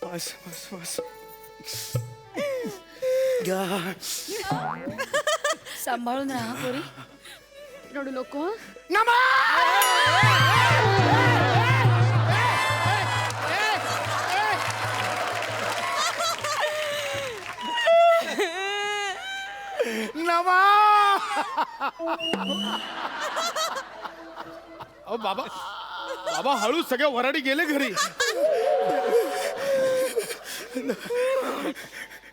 बस बस बस घ्या. सांभाळून राहा पोरी. रडू नको हं? नमा नमा. अहो बाबा बाबा हळू, सगळे वराडी गेले घरी.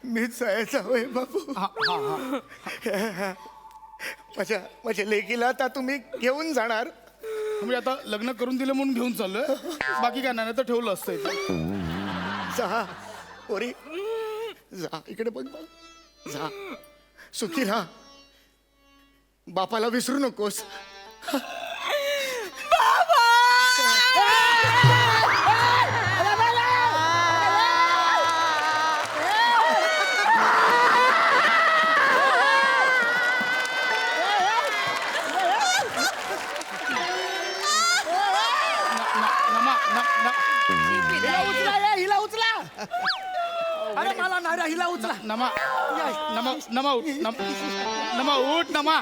मीच जायचा होय बाबू. माझ्या लेकीला आता तुम्ही घेऊन जाणार. म्हणजे आता लग्न करून दिलं म्हणून घेऊन चाललोय. बाकी काय नाही तर ठेवलं असतं इथं. जा पोरी जा, इकडे बघ बघ. जा सुखी राहा. बापाला विसरू नकोस. हिला उचला. अरे मला नाही रे, हिला उचला. नमा नमा नमा उठ. नमा उठ. नमा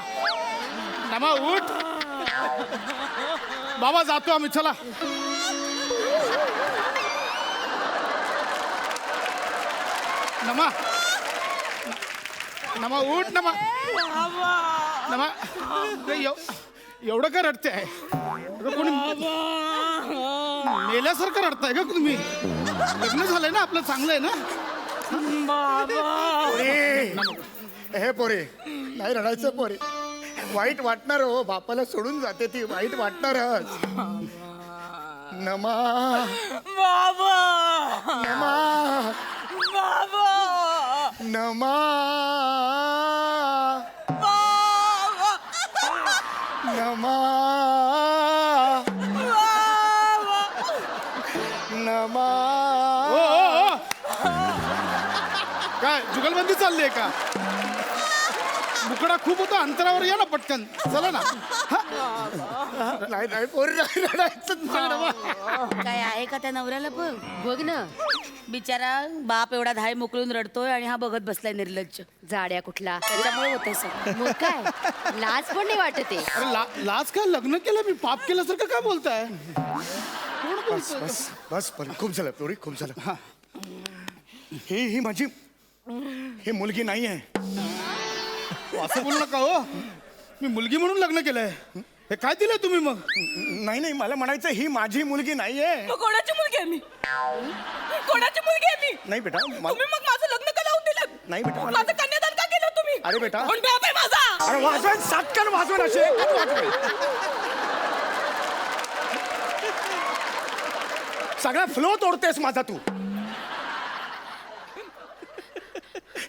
नमा उठ. बाबा जातो आम्ही, चला. नमा नमा उठ. नमा नमा एवढं काय रडते आहे? कोणी मेल्यासारखं रडताय का तुम्ही? लग्न झालंय ना आपलं, चांगलं आहे ना? हे पोरे नाही रडायचं पोरे. वाईट वाटणार हो, बापाला सोडून जाते ती, वाईट वाटणारच. नमा बाबा नमा बाबा नमा नमा नमा. ओ, ओ, ओ. काय जुगलबंदी चालली आहे का? मुकडा खूप होता अंतरावर, या ना पटकन, चला ना. नाही नाही पोरी नाही रडायचं. काय आहे का त्या नवऱ्याला? बघ ना, बिचारा बाप एवढा धाय मोकळून रडतोय आणि हा बघत बसलाय निर्लज्ज. जाड्या कुठला. त्याच्यामुळे होतंय सगळं. मग काय लाज पण नाही वाटते. अरे लाज काय? लग्न केलं मी, पाप केल्यासारखं काय बोलताय? बस बस बस पोरी, खूप झालं पोरी, खूप झालं. ही माझी ही मुलगी नाही आहे. असं बोलू नका हो. मी मुलगी म्हणून लग्न केलंय. हे काय दिलंय तुम्ही मग? नाही नाही, मला म्हणायचं ही माझी मुलगी नाहीये. कोणाची मुलगी आहे मी? कोणाची मुलगी आहे मी? नाही बेटा तुम्ही मग माझं लग्न का लावून दिलं? नाही बेटा माझं कन्यादान का केलं तुम्ही? अरे बेटा. कोण बाप आहे माझा? अरे वाजवेन, साटकन वाजवेन असे. सगळा फ्लो तोडतेस माझा तू.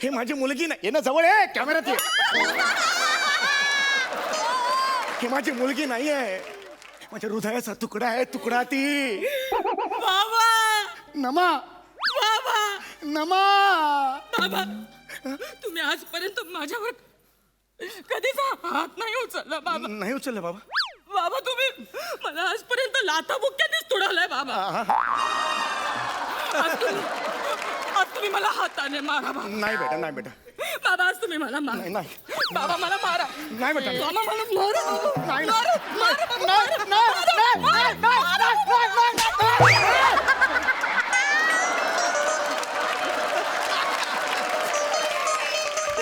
हे माझी मुलगी नाही. ये ना जवळ आहे, कॅमेऱ्यात ये. ही माझी मुलगी नाही आहे. माझ्या हृदयाचा तुकडा आहे, तुकडा ती. बाबा नमा बाबा नमा. बाबा, तुम्ही आजपर्यंत माझ्यावर कधीच हात नाही उचलला बाबा. नाही उचललं बाबा. बाबा तुम्ही मला आजपर्यंत लाथा बुक्क्यानेच तुडवलाय बाबा. आज तुम्ही मला हाताने मारा बाबा. नाही बेटा, नाही बेटा. बाबा आज तुम्ही मला मारा. नाही नाही बाबा मला मारा. नाही बेटा. बाबा मला मारा. नाही मारा, मारा, बाबा,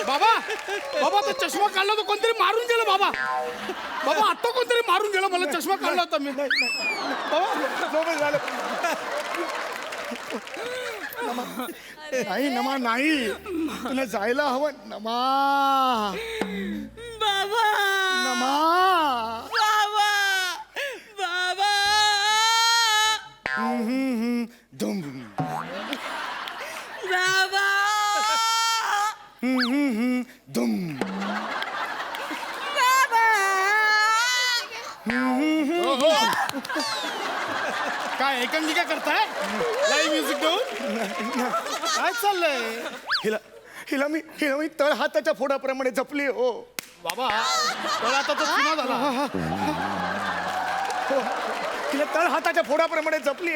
बाबा बाबा तो चष्मा काढला तो कोणतरी मारून गेलं. बाबा बाबा आता कोणतरी मारून गेलं. मला चष्मा काढला होता मी. बाबा झोपेल झालं. नाही नमा नाही, तुला जायला हवं. नमा बाबा नमा. बाबा बाबा धुम बाबा धुम. बाबा काय एकांकिका करताय लाईव्ह म्युझिक देऊन काय चाललंय हिला मी तळ हाताच्या फोडाप्रमाणे जपली हो. बाबा तळ आता तो चुना झाला. हो, हिला तळ हाताच्या फोडाप्रमाणे जपली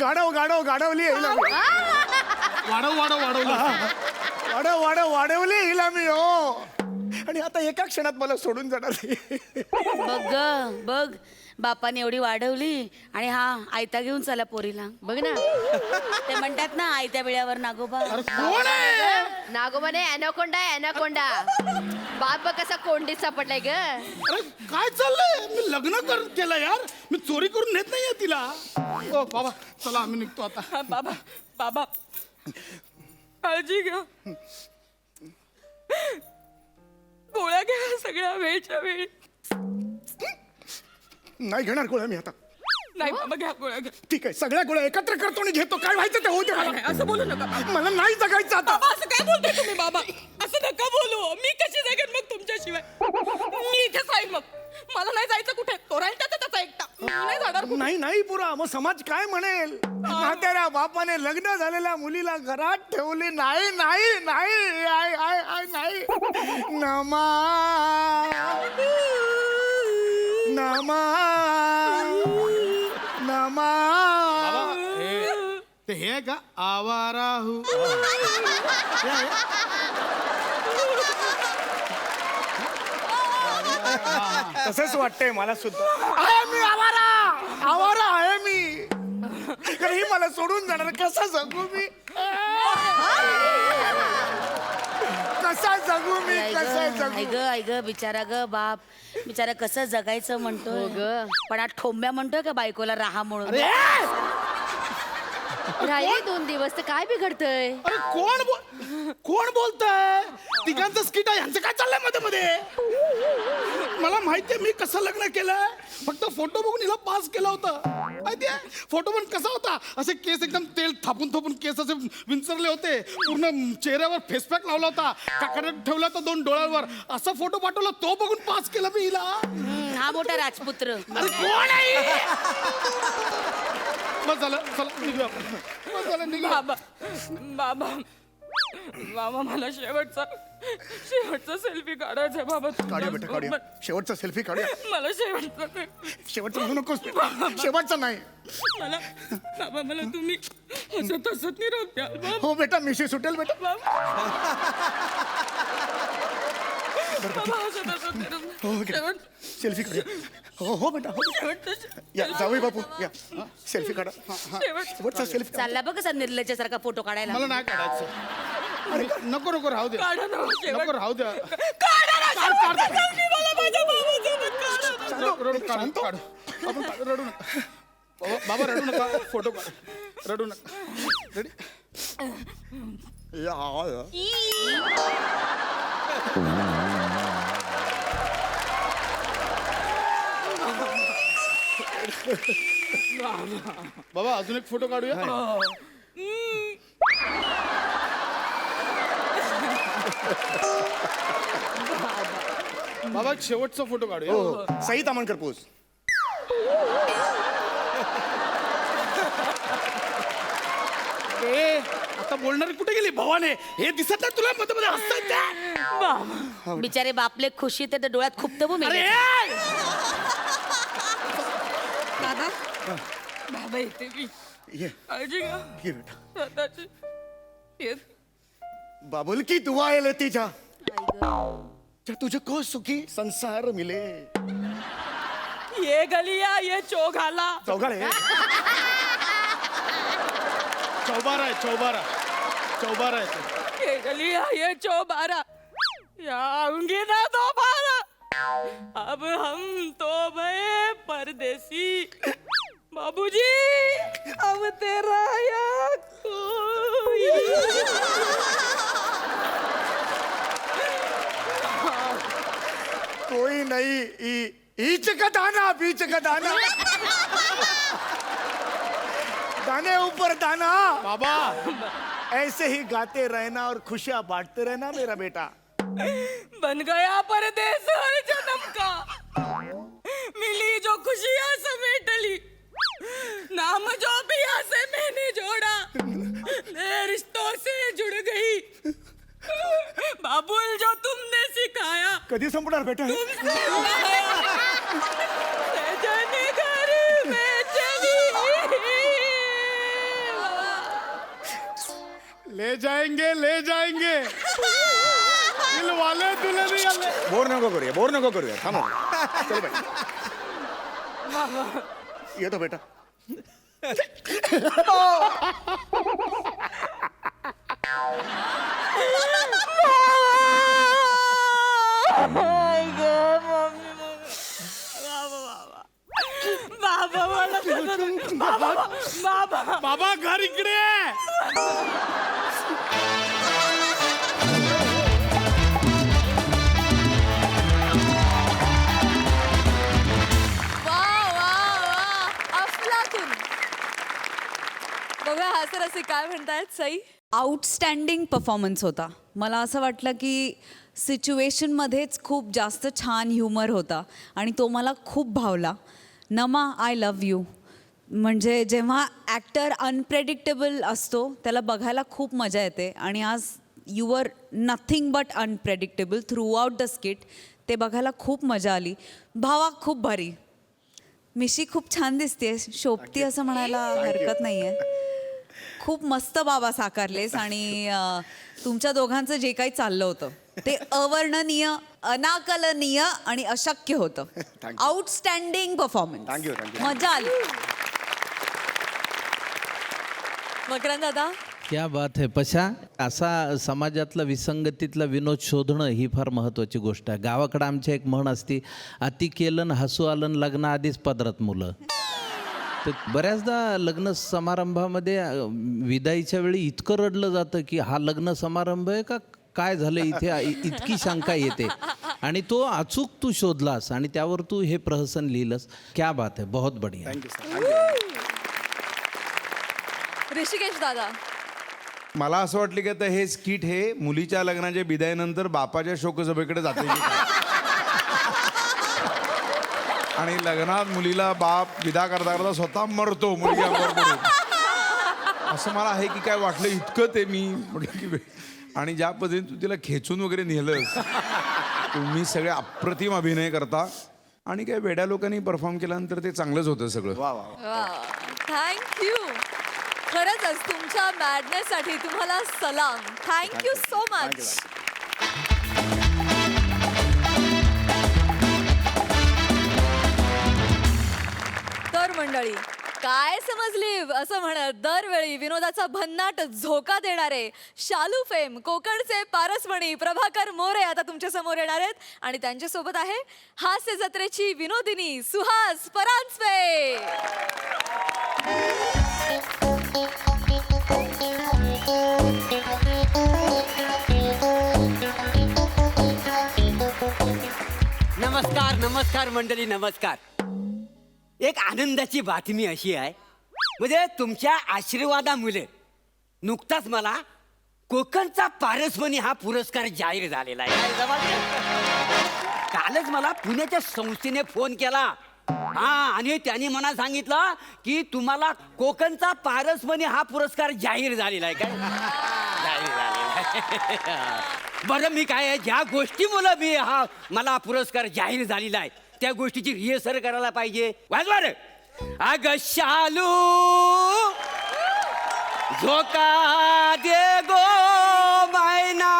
गाडवली हिला मी. वाढवली हिला मी हो. आणि आता एका क्षणात मला सोडून जाणार नाही. बघ ग, बघ बापाने एवढी वाढवली आणि हा आयता घेऊन चला पोरीला. बघ ना, ते म्हणतात ना आयत्या वेळेवर नागोबा. कोण आहे नागोबाने अॅनाकोंडा अॅनाकोंडा. बाप बघ कसा कोंडीत सापडलाय ग. अरे काय चाललंय मी लग्न केलं यार मी चोरी करून नेत नाहीये तिला. ओ बाबा चला आम्ही निघतो आता. बाबा बाबा काळजी घ्या. गोळ्या घ्या सगळ्या वेळच्या वेळी. नाही घेणार गोळ्या मी आता. नाही बाबा घ्या गोळ्या घ्या. ठीक आहे, सगळ्या गोळ्या एकत्र करतो आणि घेतो. काय व्हायचं ते होऊ दे मला. नाही, असं बोलू नका बाबा. मला नाही जगायचं आता. बाबा असं काय बोलताय तुम्ही बाबा. असं नका बोलू. मी कशी जगेन मग तुमच्याशिवाय. मी इथेच राहीन मग. मला नाही जायचं कुठे. तो राहील त्याचा एकटा. मी नाही जाणार कुठे. नाही पुरा मग समाज काय म्हणेल. म्हाताऱ्या बापाने लग्न झालेल्या मुलीला घरात ठेवले. नाही नमा ते हे का आवारा हूँ. तसंच वाटतंय मला सुद्धा. आहे मी आवारा आहे मी. कारण ही मला सोडून जाणार. कसा जगू मी. ऐ ग बिचारा ग बाप. बिचारा कसं जगायचं म्हणतोय हो ग. पण आज ठोंब्या म्हणतोय का बायकोला राहा म्हणून. राहिले 2 दिवस तर काय बिघडतंय. अरे कोण बोलतंय. तिघांचं स्किट आहे यांचं काय चाललंय मध्ये मध्ये. मला माहितीये मी कसं लग्न केलंय. फक्त फोटो बघून हिला पास केला होता माहितीये. फोटो पण कसा होता असे केस एकदम तेल थापून केस असे विंचरले होते. पूर्ण चेहऱ्यावर फेसपॅक लावला होता. काकड्यात ठेवला होता 2 डोळ्यांवर. असा फोटो पाठवला तो बघून पास केला मी हिला. हा मोठा राजपुत्र. अरे कोण आहे. बस झालं चला निघूया आपण. बस झालं निघूया. बाबा मला शेवटचा सेल्फी काढायचा आहे बाबा. काढूया बेटा काढूया. शेवटचा सेल्फी काढूया. मला शेवटचा शेवटचा म्हणू नकोस. शेवटचा नाही. मला तुम्ही हसत निरोप द्याल बाबा. हो बेटा मिशी सुटेल बेटा. बाबा हसत निरोप. हो शेवट सेल्फी काढूया. हो बेटा हो. या जावई बापू या सेल्फी काढा. शेवटचा सेल्फी. चालला बघ कसा निर्लज्जासारखा फोटो काढायला. मला नाही काढायचं. अरे नको राहू दे. काढा ना शेवट. नको राहू दे. काढा ना शेवटचा selfie मला माझ्या बाबासोबत काढा ना. काढू आपण रडू नका. बाबा रडू नका. फोटो काढ. रडू नका. रेडी. बाबा अजून एक फोटो काढूया. बाबा एक शेवटचा फोटो काढूया. हो सई तामणकर पोज. आता बोलणारी कुठे गेली भवाने. हे दिसत नाही तुला मध्ये मध्ये हसताय. बिचारे बापले खुशी ते डोळ्यात खुपत बो. अरे दादा बाबा येते मी. ये काळजी घ्या ये बेटा. स्वतःची. येत. बाबुल की दुआ है लतीजा. तुझको सुखी संसार मिले. ये गलिया ये चौघाला. चौघाळे. चौबारा आहे तो. ये गलिया ये चौबारा. या आऊंगी ना दोबारा. अब हम तो भये परदेसी. बाबूजी अब तेरा या कोई. कोई नहीं. ईच का दाना बीच का दाना. दाने ऊपर दाना. बाबा ऐसे ही गाते रहना और खुशियां बांटते रहना मेरा बेटा. बन गया परदेस हर जन्म का. मिली जो खुशियां कधी संपणार बेटा हे? सजन घर में चली ले जाएंगे दिल वाले दुल्हनिया ले. बोर नको करूया थांबा. चल बाई. येतो बेटा. बाबा मला बाबा बाबा घर इकडे आहे. अफलातून. बघा हास्यरसिक काय म्हणतायत सई. आउटस्टँडिंग परफॉर्मन्स होता. मला असं वाटलं की सिच्युएशनमध्येच खूप जास्त छान ह्युमर होता आणि तो मला खूप भावला. नमा आय लव्ह यू. म्हणजे जेव्हा ॲक्टर अनप्रेडिक्टेबल असतो त्याला बघायला खूप मजा येते आणि आज you were nothing but unpredictable through out the skit. ते बघायला खूप मजा आली. भावा खूप भारी. मिशी खूप छान दिसते, शोभती असं म्हणायला हरकत नाही आहे. खूप मस्त बाबा साकारलेस आणि तुमच्या दोघांचं जे काही चाललं होतं ते अवर्णनीय, अनाकलनीय आणि अशक्य होतं. Outstanding performance. थँक्यू. मजा आली. मकरंद दादा. क्या बात है पशा. असा समाजातला विसंगतीतला विनोद शोधणं ही फार महत्त्वाची गोष्ट आहे. गावाकडं आमच्या एक म्हण असती, अति केलं न हसू आलं लग्नाआधीच पदरात मुलं. तर बऱ्याचदा लग्न समारंभामध्ये विदाईच्या वेळी इतकं रडलं जातं की हा लग्न समारंभ आहे का काय झालं इथे, इतकी शंका येते. आणि तो अचूक तू शोधलास आणि त्यावर तू हे प्रहसन लिहिलंस. क्या बात है, बहुत बढिया. ऋषिकेश दादा. मला असं वाटलं की आता हे स्किट हे मुलीच्या लग्नाच्या बिदायनंतर बापाच्या शोकसभेकडे जाते की काय. आणि लग्नात मुलीला बाप विदा करता करता स्वतः मरतो मुलगी अंगावर पडून. असं मला आहे की काय वाटलं इतकं ते मी म्हटलं की आणि ज्या पद्धतीने तू तिला खेचून वगैरे नेलंस. तुम्ही सगळे अप्रतिम अभिनय करता आणि काय वेड्या लोकांनी परफॉर्म केल्यानंतर ते चांगलंच होतं सगळं. थँक्यू. खरंच तुमच्या मॅडनेससाठी तुम्हाला सलाम. Thank you so much. तर मंडळी काय समजली असं म्हणत दरवेळी विनोदाचा भन्नाट झोका देणारे शालू फेम कोकणचे पारसमणी प्रभाकर मोरे आता तुमच्या समोर येणार आहेत आणि त्यांच्यासोबत आहे हास्य जत्रेची विनोदिनी सुहास परांजपे. नमस्कार मंडळी, नमस्कार. एक आनंदाची बातमी अशी आहे, म्हणजे तुमच्या आशीर्वादामुळे नुकताच मला कोकणचा पारसमणी हा पुरस्कार जाहीर झालेला आहे. कालच मला पुण्याच्या संस्थेने फोन केला आणि त्यांनी मला सांगितलं की तुम्हाला कोकणचा पारसमणी हा पुरस्कार जाहीर झालेला आहे. काय जाहीर झालेला आहे. बरं मी काय आहे, ज्या गोष्टीमुळे मी मला पुरस्कार जाहीर झालेला आहे त्या गोष्टीची रिहर्सल करायला पाहिजे. वाजवा रे. अग शालू झोका दे गो मैना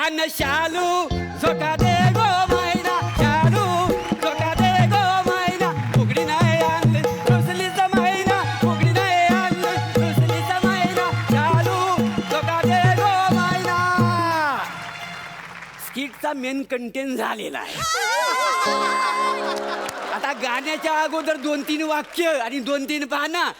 अन शालू झोका दे गो मैना, शालू झोका दे गो मैना. फुगडी नाही आणली रुसलीचा मैना, फुगडी नाही आणली रुसलीचा मैना, शालू झोका दे गो मैना. स्किटचा मेन कंटेंट झालेला आहे. आता गाण्याच्या अगोदर 2-3 वाक्य आणि 2-3 पानं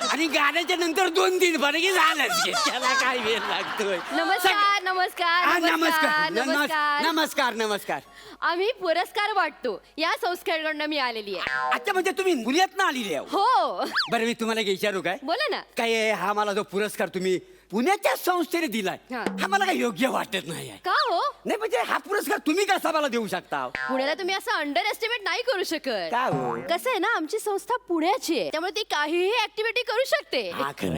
आणि गाण्याच्या नंतर 2-3 पानं की झालं. त्याला काय वेळ लागतोय. नमस्कार नमस्कार नमस्कार नमस्कार नमस्कार नमस्कार. आम्ही पुरस्कार वाटतो या संस्थेकडनं मी आलेली आहे. अच्छा, म्हणजे तुम्ही मुलीतनं आलेली आहे. हो. बरं मी तुम्हाला विचारू काय. बोला ना. काय आहे, हा मला जो पुरस्कार तुम्ही पुण्याच्या संस्थेने दिलाय हा मला काही योग्य वाटत नाही आहे. का हो. नाही म्हणजे हा पुरस्कार तुम्ही कसा मला देऊ शकता. पुण्याला तुम्ही असं अंडर एस्टिमेट नाही करू शकत. का हो. कसं आहे ना, आमची संस्था पुण्याची आहे त्यामुळे ती काहीही ऍक्टिव्हिटी करू शकते. हा खरं.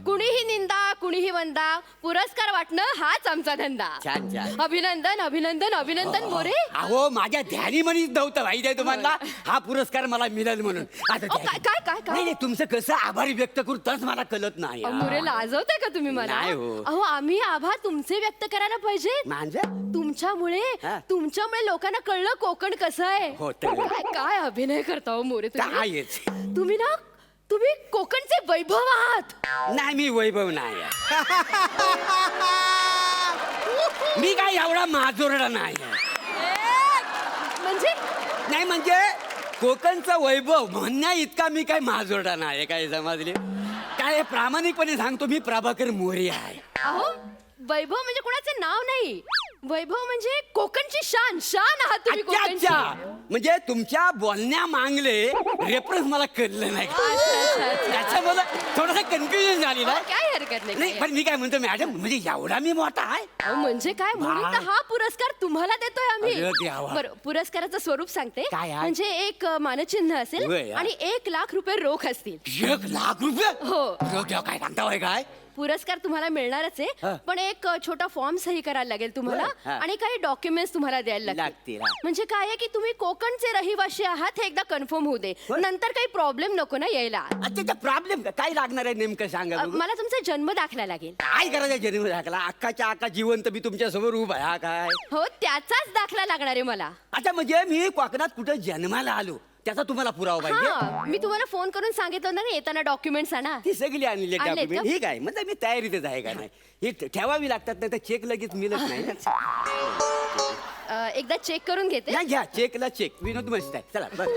कुणीही निंदा कुणीही वंदा पुरस्कार वाटणं हाच आमचा धंदा. छान छान. अभिनंदन अभिनंदन अभिनंदन मोरे. अहो माझ्या ध्यानी म्हणीच नव्हतं माहिती आहे तुम्हाला हा पुरस्कार मला मिळेल म्हणून. आता अहो, काय काय काय नाही काय नाही, तुमचं कसं आभारी व्यक्त करू तरच मला कळत नाही. अहो, मोरे लाजवताय का तुम्ही मला? नाही हो. अहो आम्ही आभार तुमचे व्यक्त करायला पाहिजे. मांजर तुमच्यामुळे हा. तुमच्यामुळे लोकांना कळलं कोकण कसं आहे. हो, तर. काय काय अभिनय करता हो मोरे तुम्ही. कायच तुम्ही ना तुम्ही कोकणचे वैभव आहात. नाही मी वैभव नाही मी काय एवढा माजोरडा नाही म्हणजे नाही म्हणजे कोकणचं वैभव म्हणण्या इतका मी काय माजोरडा नाही काय समजले काय प्रामाणिकपणे सांगतो मी प्रभाकर मोरे आहे. अहो वैभव म्हणजे कोणाचे नाव नाही. वैभव म्हणजे कोकणची शान शान आहात तुम्ही अच्छा कोकणची. अच्छा म्हणजे तुमच्या बोलण्या मागले रेफरन्स मला कळलं नाही त्याच्यामुळे थोडस कन्फ्युजन झालेलं अहो, आहे. काय हरकत नाही नाही पण मी काय म्हणतो मॅडम म्हणजे एवढा मी मोठा आहे. अहो, म्हणजे काय म्हणून तर हा पुरस्कार तुम्हाला देतोय आम्ही. अरे देवा. बरं पुरस्काराचं स्वरूप सांगते. काय आहे? म्हणजे एक मानचिन्ह असेल होय, हा. आणि 1,00,000 रुपये रोख असतील. 1,00,000 रुपये हो. अरे देवा, काय सांगता होय काय पुरस्कार तुम्हाला मिळणारच हा. आहे पण एक छोटा फॉर्म सही करायला लागेल तुम्हाला होय, हा. आणि काही डॉक्युमेंट्स तुम्हाला द्यायला लागतील, हा. म्हणजे काय आहे की तुम्ही कोकणचे रहिवासी आहात हे एकदा कन्फर्म होऊ दे. होय. नंतर काही प्रॉब्लेम नको ना यायला. अच्छा प्रॉब्लेम काय लागणार आहे नेमकं सांगा बघू. मला तुमचा जन्म दाखला लागेल. काय करायचं जन्म दाखला अक्काच्या अक्का जिवंत मी तुमच्या समोर उभा आहे हा काय. हो त्याचाच दाखला लागणार आहे मला. अच्छा म्हणजे मी कोकणात कुठं जन्माला आलो त्याचा तुम्हाला पुरावा पाहिजे. हा मी तुम्हाला फोन करून सांगितलं ना येताना डॉक्युमेंट्स आणा. ती सगळी आणली आणलेत डॉक्युमेंट का? ठीक आहे म्हणजे मी तयारीतच आहे का नाही हे ठेवावी लागतात नाही तर चेक लगेच मिळत नाही ना. एकदा चेक करून घेते. नाही घ्या चेकला चेक विनोद मस्त आहे चला बस.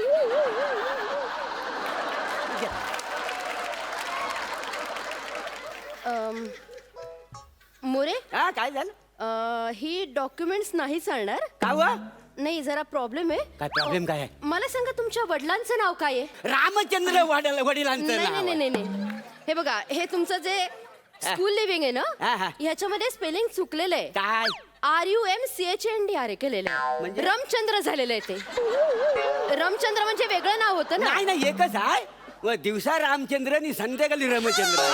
अम, मोरे हा काय झालं ही डॉक्युमेंट्स नाही चालणार. का वा नाही जरा प्रॉब्लेम आहे. काय प्रॉब्लेम काय आहे मला सांगा तुमच्या वडिलांचं नाव काय आहे? रामचंद्र वडिलांचं नाही नाव नाही आहे. नाही नाही हे बघा हे तुमचं जे स्कूल लिव्हिंग आहे हा, ना हा. ह्याच्यामध्ये स्पेलिंग चुकलेलं आहे. काय RUMCHNDR केलेलं आहे म्हणजे? रामचंद्र झालेलं आहे ते. रामचंद्र म्हणजे वेगळं नाव होतं ना. नाही नाही एकच आहे व दिवसा रामचंद्र आणि संध्याकाळी रामचंद्र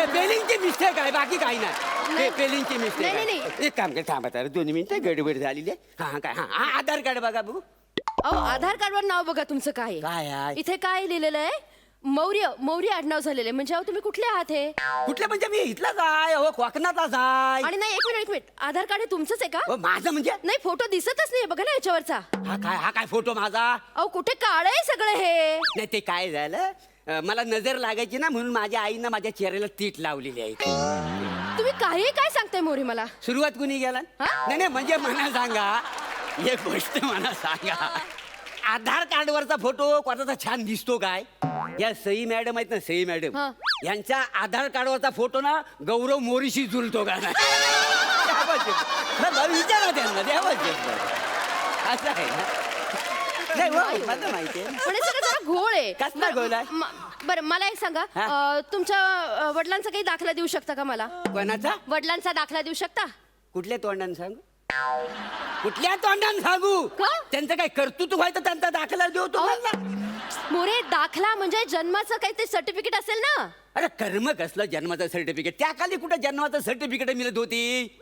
स्पेलिंगची मिस्टेक आहे बाकी काही नाही स्पेलिंगची मिस्टेक नाही, आहे. नाही, एक काम कर थांबा तर 2 मिनिटं गडबड झालेली आहे. हा काय हा आधार कार्ड बघा बघू अहो आधार कार्डवर नाव बघा तुमचं काय काय आहे? इथे काय लिहिलेलं आहे मौर्य मौर्य आडनाव झालेलं आहे. म्हणजे अहो तुम्ही कुठले आहात हे? कुठलं म्हणजे मी इथलाच आहे हो कोकणातलाच आहे. आणि नाही एक मिनिट आधार कार्ड हे तुमचंच आहे का? हो, माझं म्हणजे नाही फोटो दिसतच नाही बघा ना याच्यावरचा. हा काय फोटो माझा अहो कुठे काळ आहे सगळं हे? नाही ते काय झालं मला नजर लागायची ना म्हणून माझ्या आईनं माझ्या चेहऱ्याला तीट लावलेली आहे. तुम्ही काही काय सांगताय मोरे मला? सुरुवात कुणी गेला हा? नाही नाही म्हणजे मला सांगा एक गोष्ट मला सांगा आधार कार्डवरचा फोटो कोणाचा छान दिसतो काय? या सई मॅडम आहेत ना सई मॅडम हा. यांच्या आधार कार्डवरचा फोटो ना गौरव मोरीशी जुळतो का नाही? विचारा त्यांना द्यावाच असं आहे ना नाही हो, मला माहिती आहे. पण हे सगळं जरा घोळ आहे. कसला घोळ आहे? बरं मला एक सांगा हा? तुमच्या वडिलांचा काही दाखला देऊ शकता का मला? कोणाचा वडिलांचा दाखला देऊ शकता? कुठल्या तोंडाने सांगू कुठल्या तोंडाने सांगू का? त्यांचं काय कर्तृत्व व्हायचं त्यांचा दाखला देऊ तुम्हाला. मोरे दाखला म्हणजे जन्माचं काहीतरी सर्टिफिकेट असेल ना. अरे कर्म कसलं जन्माचं सर्टिफिकेट त्या खाली कुठं जन्माचं सर्टिफिकेट मिळत होती.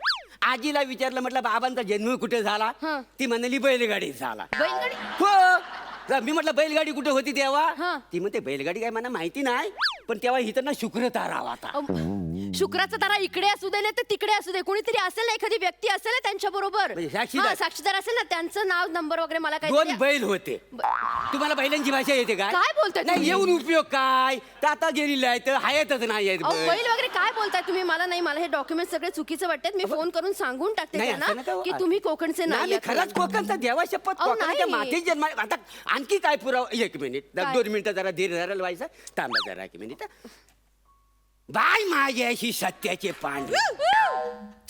आजीला विचारलं म्हटलं बाबांचा जन्म कुठे झाला हा. ती म्हणाली बैलगाडी झाला. बैलगाडी? हो मी म्हटलं बैलगाडी कुठे होती तेव्हा हा. ती म्हणते बैलगाडी काय मला माहिती नाही पण तेव्हा इथं ना शुक्र तारा होता. शुक्राचा तारा इकडे असू दे नाही तर तिकडे असू दे कोणीतरी असेल ना एखादी व्यक्ती असेल ना त्यांच्या बरोबर म्हणजे साक्षीदार? साक्षीदार असेल ना त्यांचं नाव नंबर वगैरे मला काय 2 बैल होते. तुम्हाला बैलांची भाषा येते का? काय बोलताय नाही तुम्ही? येऊन उपयोग काय तर आता गेलेले आहेत हयातच नाही आहेत अहो, बैल. बैल वगैरे काय बोलताय तुम्ही मला नाही मला हे डॉक्युमेंट सगळे चुकीचे वाटतात. मी फोन करून सांगून टाकते नाही, असं त्यांना नका हो. की तुम्ही कोकणचे नाही नाही मी आहात खरंच म्हणून. कोकणचा देवा शपथ अहो, कोकणाच्या नाही. मातीत जन्म आता आणखी काय पुरावा 1 मिनिट काय? 2 मिनिटं जरा धीर धरायला व्हायचं थांबा जरा 1 मिनिट बाय माझ्याशी सत्याचे पांडे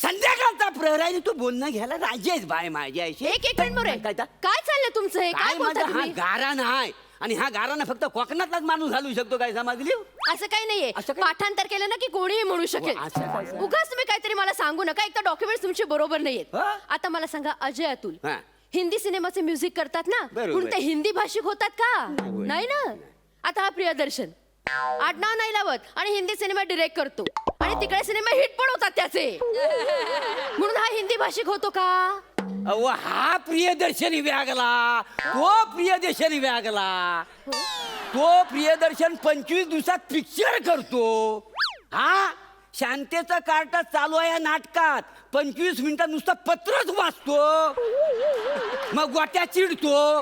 संध्याकाळचा प्रहराने तू बोलणं घ्यायला राजी आहेस बाय माझ्याशी. एक मिनिट मोरे काय काय चाललंय तुमचं हे काय काय बोलताय माझा हा तुम्ही? गारा नाही आणि हा गाराना फक्त कोकणातलाच माणूस घालू शकतो काय समजली. असं काही नाहीये असं काय? पाठांतर केलं ना की कोणीही म्हणू शकेल. हो, असं काय? उगाच तुम्ही काहीतरी मला सांगू नका. एक तर डॉक्युमेंट तुमचे बरोबर नाहीयेत. हा? आता मला सांगा अजय अतुल हा. हिंदी सिनेमाचे म्युझिक करतात ना बरोबर. पण ते हिंदी भाषिक होतात का? नाही. नाही ना. आता हा प्रियदर्शन आडनाव नाही लावत आणि हिंदी सिनेमा डिरेक्ट करतो आणि तिकडे सिनेमा हिट पण होतात त्याचे. म्हणून हा हिंदी भाषिक होतो का? अहो हा प्रियदर्शनी व्यागला, तो प्रियदर्शनी व्यागला, तो प्रियदर्शन 25 दिवसात पिक्चर करतो. हा शांतेचा कार्टा चालू आहे या नाटकात 25 मिनिटात नुसतं पत्रच वाचतो, मग गोट्या चिडतो.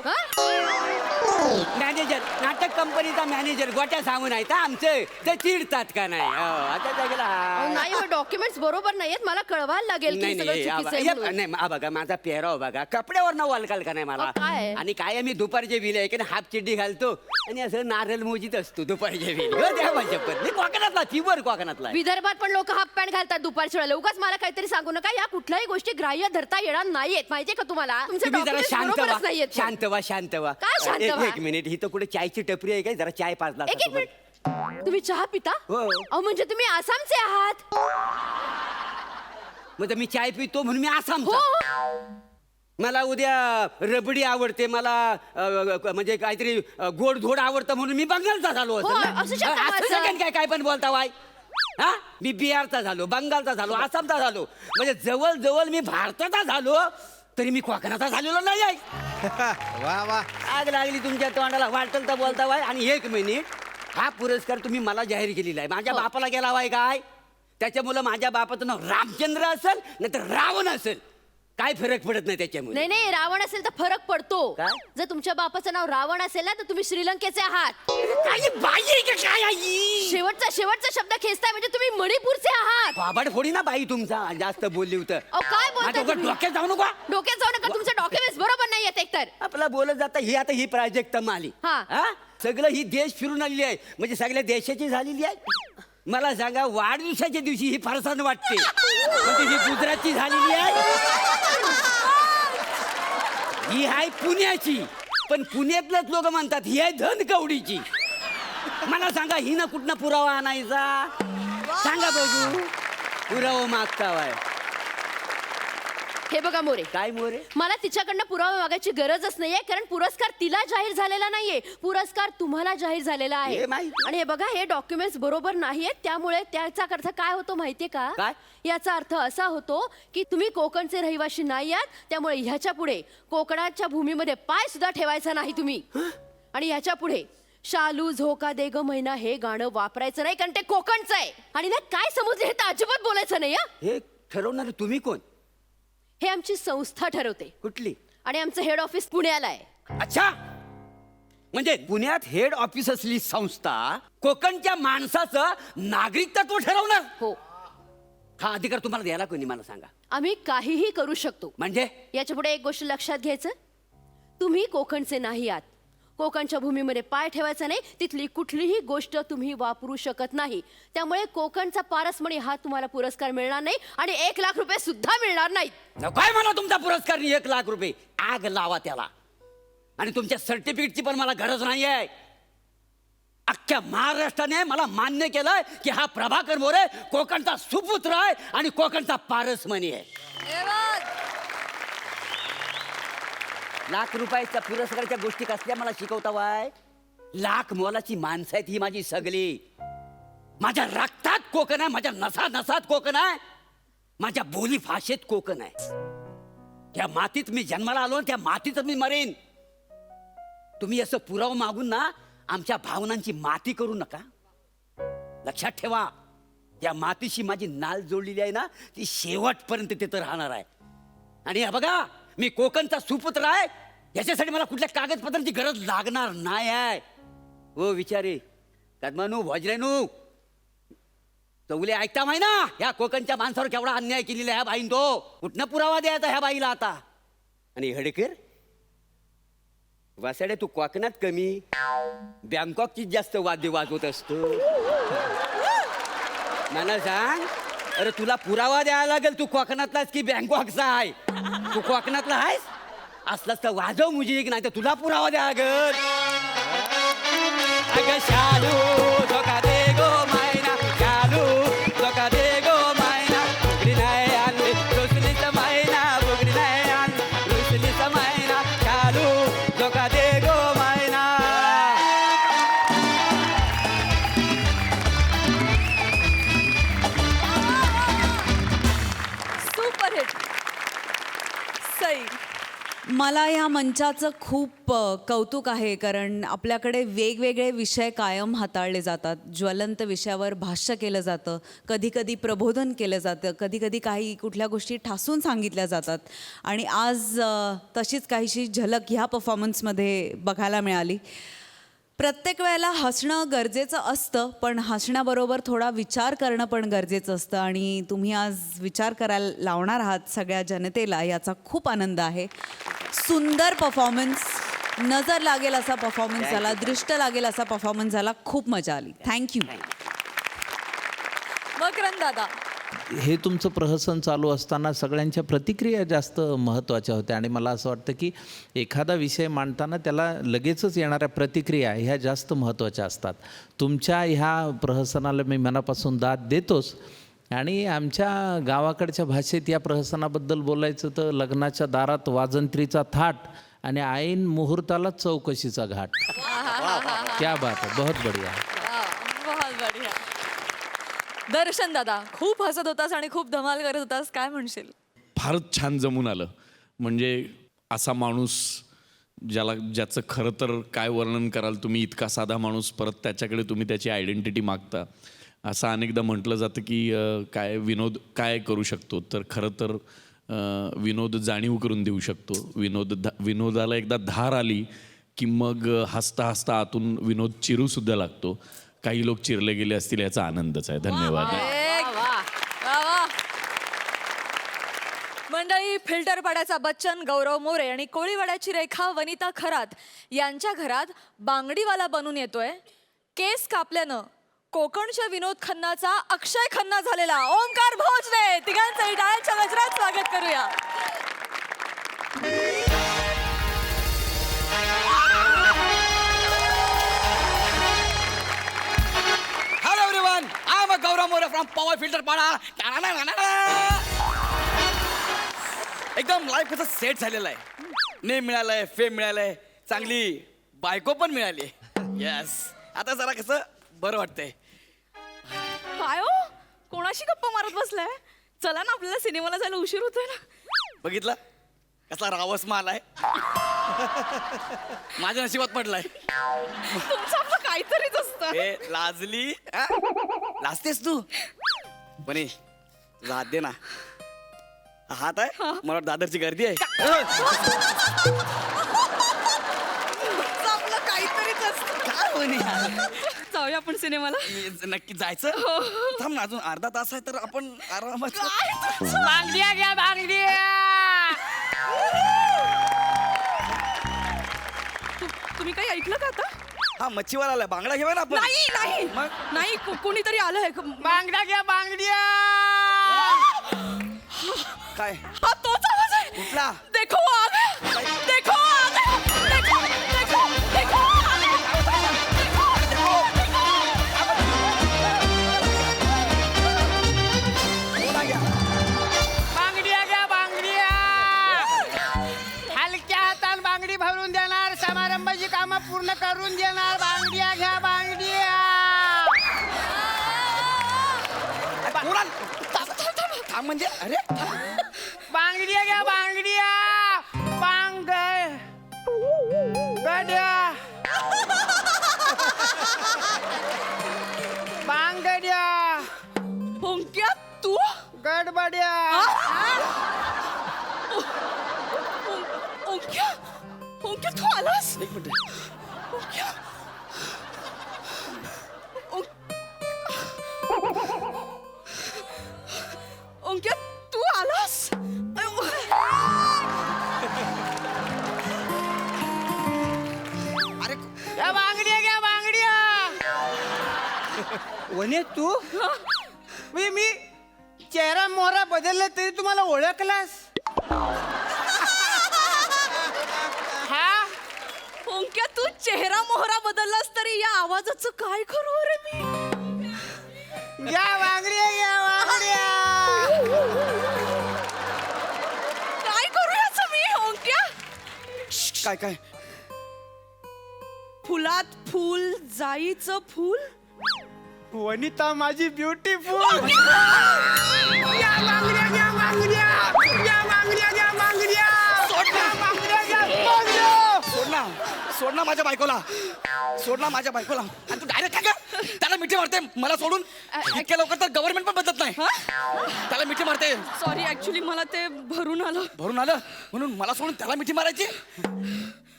मॅनेजर, नाटक कंपनीचा मॅनेजर गोट्या सांगून आहे का आमचं, ते चिडतात का नाही? आता अहो, नाही डॉक्युमेंट्स बरोबर नाहीयेत, मला कळवायला लागेल की सगळं चुकीचं आहे म्हणून. नाही हा बघा माझा पेहराव बघा, कपड्यावर न वालकाल का नाही मला. अहो, काय? आणि काय मी दुपारचे विले आहे की नाही, हाफ चिड्डी घालतो आणि असं नारळ मोजीत असतो दुपारचे विले. द्या माझ्या पण मी कोकणातला चिवर कोकणातला आहे. विदर्भात पण लोक हाफ पॅन्ट घालतात दुपारच्या वेळेला. उगाच मला काहीतरी सांगू नका. या कुठल्याही गोष्टी ग्राह्य धरता येणार नाहीयेत, माहितीये का तुम्हाला? तुमचे तुम्ही जरा documents शांत बरोबरच व्हा, नाहीयेत. शांत व्हा, शांत व्हा. काय शांत व्हा? एक मिनिट, ही तर कुठे चायची टपरी आहे काय? जरा चाय पाजला एक मिनिट, तुम्ही चहा पिता? हो. अहो म्हणजे तुम्ही आसामचे आहात? मग मी चाय पितो म्हणून मी हो. आसामचा. मला उद्या रबडी आवडते, मला म्हणजे काहीतरी गोडधोड आवडतं म्हणून मी बंगालचा झालो हो, असू शकतं असं माझं. सगळं काय पण बोलता वाय. हा मी बिहारचा झालो, बंगालचा झालो, आसामचा झालो, म्हणजे जवळ जवळ मी भारताचा झालो, तरी मी कोकणाचा झालेलो नाही आहे. वा वा. आग लागली तुमच्या तोंडाला, वाटल तर बोलता वाय. आणि एक मिनिट, हा पुरस्कार तुम्ही मला जाहीर केलेला आहे, माझ्या बापाला गेला वाय काय? त्याच्यामुळं माझ्या बापाचं नाव रामचंद्र असेल नाही तर रावण असेल, काय फरक पडत नाही त्याच्यामुळे. नाही नाही, रावण असेल तर फरक पडतो. काय? जर तुमच्या बापाचं नाव रावण असेल ना तर तुम्ही श्रीलंकेचे आहात. काही बाई आहे का काय आई? शेवटचा शब्द खेचताय म्हणजे तुम्ही मणिपूरचे आहात. बाबड फोडी ना बाई तुमचा, जास्त बोलली होतं. अहो काय बोलताय माझ्या तुम्ही? डोक्यात जाऊ नका. डोक्यात जाऊ नका, तुमचे डॉक्युमेंट्स बरोबर नाही आहेत एकतर. आपला बोलत जाता ही आता ही प्राजक्त आली. हा. सगळं ही देश फिरून आलेली आहे, म्हणजे सगळ्या देशाची झालेली आहे. मला सांगा, वाढदिवसाच्या दिवशी ही फरसाण वाटते, म्हणजे ही गुजरातची झालेली आहे, ही आहे पुण्याची. पण पुण्यातलेच लोक म्हणतात ही आहे धनकवडीची. मला सांगा, ही ना कुठनं पुरावा आणायचा? सांगा बघू, पुरावा मागता वाय. हे बघा मोरे, काय मोरे? मला तिच्याकडनं पुरावा मागायची गरजच नाहीये, कारण पुरस्कार तिला जाहीर झालेला नाहीये, पुरस्कार तुम्हाला जाहीर झालेला आहे. हे माहिती. आणि हे बघा, हे डॉक्युमेंट्स बरोबर नाहीयेत, त्यामुळे त्याचा अर्थ काय होतो माहितीये का? काय? याचा अर्थ असा होतो की तुम्ही कोकणचे रहिवासी नाही आहात, त्यामुळे ह्याच्या पुढे कोकणाच्या भूमीमध्ये पाय सुद्धा ठेवायचा नाही तुम्ही. आणि ह्याच्या पुढे शालू झोका दे ग महिना हे गाणं वापरायचं नाही, कारण ते कोकणचं आहे. आणि ना काय समजले हे तर अजिबात बोलायचं नाही. हे ठरवणार तुम्ही कोण? हे आमची संस्था ठरवते कुठली? आणि आमचं हेड ऑफिस पुण्याला आहे. अच्छा, म्हणजे पुण्यात हेड ऑफिस असली संस्था कोकणच्या माणसाचं नागरिकत्व ठरवणार? हो, हा अधिकार तुम्हाला द्यायला कोणी, मला सांगा. आम्ही काहीही करू शकतो. म्हणजे याच्या पुढे एक गोष्ट लक्षात घ्यायचं, तुम्ही कोकणचे नाही आहात, कोकणच्या भूमीमध्ये पाय ठेवायचा नाही, तिथली कुठलीही गोष्ट तुम्ही वापरू शकत नाही. त्यामुळे कोकणचा पारसमणी हा तुम्हाला पुरस्कार मिळणार नाही आणि 1 लाख रुपये सुद्धा मिळणार नाहीत. काय मला तुमचा पुरस्कार 1 लाख रुपये? आग लावा त्याला. आणि तुमच्या सर्टिफिकेटची पण मला गरज नाही आहे. अख्ख्या महाराष्ट्राने मला मान्य केलंय की हा प्रभाकर मोरे कोकणचा सुपुत्र आहे आणि कोकणचा पारसमणी आहे. लाख रुपयाच्या पुरस्काराच्या गोष्टी कसल्या मला शिकवता वाय? लाख मोलाची माणसं आहेत ही माझी सगळी. माझ्या रक्तात कोकण आहे, माझ्या नसात कोकण आहे, माझ्या बोली भाषेत कोकण आहे. त्या मातीत मी जन्माला आलो, त्या मातीत मी मरेन. तुम्ही असं पुरावा मागून ना आमच्या भावनांची माती करू नका. लक्षात ठेवा, त्या मातीशी माझी नाळ जोडलेली आहे ना, ती शेवटपर्यंत तिथं राहणार आहे. आणि हे बघा, मी कोकणचा सुपुत्र आहे, याच्यासाठी मला कुठल्या कागदपत्रांची गरज लागणार नाही आहे. हो विचारे कदमानू भोजरेनू चौले ऐकता माही ना, ह्या कोकणच्या माणसावर केवढा अन्याय केलेला ह्या बाईन. तो कुठनं पुरावा द्यायचा ह्या बाईला आता? आणि हडकर वासाडे, तू कोकणात कमी, बँकॉकची जास्त वाद्य वाजवत असतो. मला सांग, अरे तुला पुरावा द्यायला लागेल, तू कोकणातलाच की बँकॉकचा आहे? तू कोकणातला आहेस? असलाच तर वाजव मुझे, नाही तर तुला पुरावा द्या लागेल. अगं शालू धोका दे गो मायना, शालू धोका दे गो मायना, बुगडी नाही आणली रुसलीच मायना, बुगडी नाही आणली रुसलीच मायना, शालू धोका दे गो मायना. देसाई. मला ह्या मंचाचं खूप कौतुक आहे, कारण आपल्याकडे वेगवेगळे विषय कायम हाताळले जातात. ज्वलंत विषयावर भाष्य केलं जातं, कधी कधी प्रबोधन केलं जातं, कधी कधी काही कुठल्या गोष्टी ठासून सांगितल्या जातात. आणि आज तशीच काहीशी झलक ह्या परफॉर्मन्समध्ये बघायला मिळाली. प्रत्येक वेळेला हसणं गरजेचं असतं, पण हसण्याबरोबर थोडा विचार करणं पण गरजेचं असतं. आणि तुम्ही आज विचार करायला लावणार आहात सगळ्या जनतेला, याचा खूप आनंद आहे. सुंदर परफॉर्मन्स, नजर लागेल असा परफॉर्मन्स झाला, दृष्ट लागेल असा परफॉर्मन्स झाला. खूप मजा आली. थँक्यू. मकरंद दादा. हे तुमचं प्रहसन चालू असताना सगळ्यांच्या प्रतिक्रिया जास्त महत्त्वाच्या होत्या. आणि मला असं वाटतं की एखादा विषय मांडताना त्याला लगेचच येणाऱ्या प्रतिक्रिया ह्या जास्त महत्त्वाच्या असतात. तुमच्या ह्या प्रहसनाला मी मनापासून दाद देतोच. आणि आमच्या गावाकडच्या भाषेत या प्रहसनाबद्दल बोलायचं तर लग्नाच्या दारात वाजंत्रीचा थाट आणि ऐन मुहूर्ताला चौकशीचा घाट. क्या बात आहे, बहुत बढिया. बहुत बढिया. दर्शन दादा, खूप हसत होतास आणि खूप धमाल करत होतास, काय म्हणशील? फारच छान जमून आलं. म्हणजे असा माणूस ज्याचं खरं तर काय वर्णन कराल तुम्ही, इतका साधा माणूस, परत त्याच्याकडे तुम्ही त्याची आयडेंटिटी मागता. असं अनेकदा म्हटलं जातं की काय विनोद काय करू शकतो, तर खरं तर विनोद जाणीव करून देऊ शकतो. विनोदाला एकदा धार आली की मग हसता हसता आतून विनोद चिरूसुद्धा लागतो. काही लोक चिरले गेले असतील याचा आनंदच आहे. धन्यवाद. मंडळी, फिल्टर पाड्याचा बच्चन गौरव मोरे आणि कोळीवाड्याची रेखा वनिता खरात यांच्या घरात बांगडीवाला बनून येतोय. केस कापल्यानं कोकणच्या विनोद खन्नाचा अक्षय खन्ना झालेला ओंकार भोजने. तिघांचंही टाळ्यांच्या गजरात स्वागत करूया. Hello everyone, I am Gaurav More from Power Filter Pada. एकदम लाईफ कसं सेट झालेलं आहे. नेम मिळालंय, फेम मिळालंय, चांगली बायको पण मिळाली. येस, आता जरा कसं बरं वाटतंय. काय हो, कोणाशी गप्पा मारत बसलाय? चला ना, आपल्याला सिनेमाला जायला उशीर होतोय ना. बघितलं कसा रावस माल आहे. माझ्या नशिबात पडलाय. तुमचं आपलं काहीतरीच असतं. ए लाजली, हा? लाजतेस तू? पण तुझा हात दे ना. हात आहे, मला वाटतं दादरची गर्दी आहे. आपलं काहीतरीच असतं. काय म्हणे? जाऊया आपण सिनेमाला. नक्की जायचं. थांब ना, अजून अर्धा तास आहे तर आपण आरामात. बांगड्या घ्या, बांगड्या. तुम्ही काही ऐकलं का आता? हा, मच्छीवाला आलाय, बांगडा घेऊया ना आपण. नाही नाही मग? नाही, कोणीतरी आलंय. बांगड्या घ्या, बांगड्या. काय? हा तोच आवाज आहे. कुठला? देखो आ गया, देखो आ गया, देखो देखो देखो आ गया. बांगड्या घ्या, बांगड्या. हलक्या हातान बांगडी भरून देणार, समारंभाची कामं पूर्ण करून देणार. बांगड्या घ्या, बांगड्या. थांब म्हणजे, अरे बांगड्या घ्या, बांगड्या. गड्या, बांगड्या. ओंक्या, तू गडबड्या. ओंक्या, ओंक्या, तू आलास? एक मिनिट. ओंक्या. ओंक्या, तू आलास? अरे घ्या बांगड्या, घ्या बांगड्या. वने तू मी चेहरा मोहरा बदलला तरी तुम्हाला ओळखलास? हा, ओंक्या, तू चेहरा मोहरा बदललास तरी या आवाजाचं काय करू रे मी? या बांगड्या, या बांगड्या. काय करू याचं मी, ओंक्या? काय काय? फुलात फुल, जाईचं फुल. वनिता माझी ब्युटीफुल. या बांगड्या, या बांगड्या, या बांगड्या, या बांगड्या. ना माझ्या बायकोला, सोड ना माझ्या बायकोला. आणि तू डायरेक्ट काय का त्याला मिठी मारते मला सोडून? इतक्या लवकर तर गव्हर्नमेंट पण बदलत नाही. त्याला मिठी मारते. सॉरी ऍक्च्युली मला ते भरून आलं. भरून आलं म्हणून मला सोडून त्याला मिठी मारायची?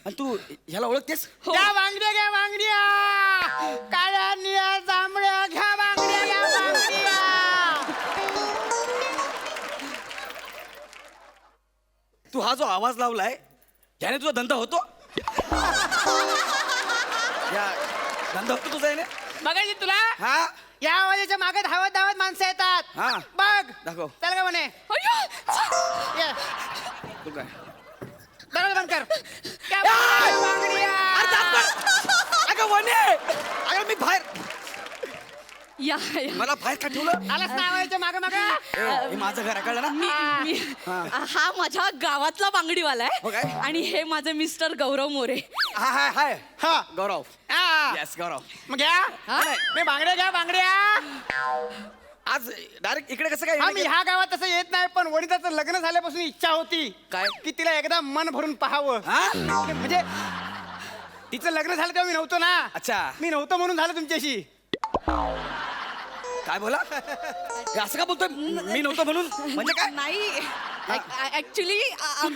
आणि तू ह्याला ओळखतेस? घ्या बांगड्या, घ्या बांगड्या, काळ्या निळ्या जांभळ्या, घ्या बांगड्या, घ्या बांगड्या. तू हा जो आवाज लावलाय याने तुझा धंदा होतो? या धंदा होतो तुझा याने? बघायची तुला हा या आवाजाच्या मागे धावत धावत माणसं येतात. हा. बघ दाखव. चल का म्हणे ये. तू काय दरवाजा बंद कर. घ्या बांगड्या. अरे दात काढ. अगं वने, अगं मी बाहेर, या मला बाहेर का ठेवलं? आलास ना आवाजाच्या मागे मागे. हे माझं घर कळलं ना? मी हा माझ्या गावातला बांगडीवाला हो काय? आहे आणि हे माझे मिस्टर गौरव मोरे. हा हाय हाय हा गौरव. हा. येस गौरव. मग घ्या मी बांगड्या, घ्या बांगड्या. आज डायरेक्ट इकडे कसं काय? हा मी ह्या गावात तसं येत नाही, पण वनिताचं लग्न झाल्यापासून इच्छा होती काय? की तिला एकदा मन भरून पाहावं. हा? म्हणजे तिचं लग्न झालं तेव्हा मी नव्हतो ना. अच्छा. मी नव्हतो म्हणून झालं तुमच्याशी. काय बोला? हे असं का बोलतोय? मी नव्हतो म्हणून म्हणजे काय? नाही ऍक्च्युली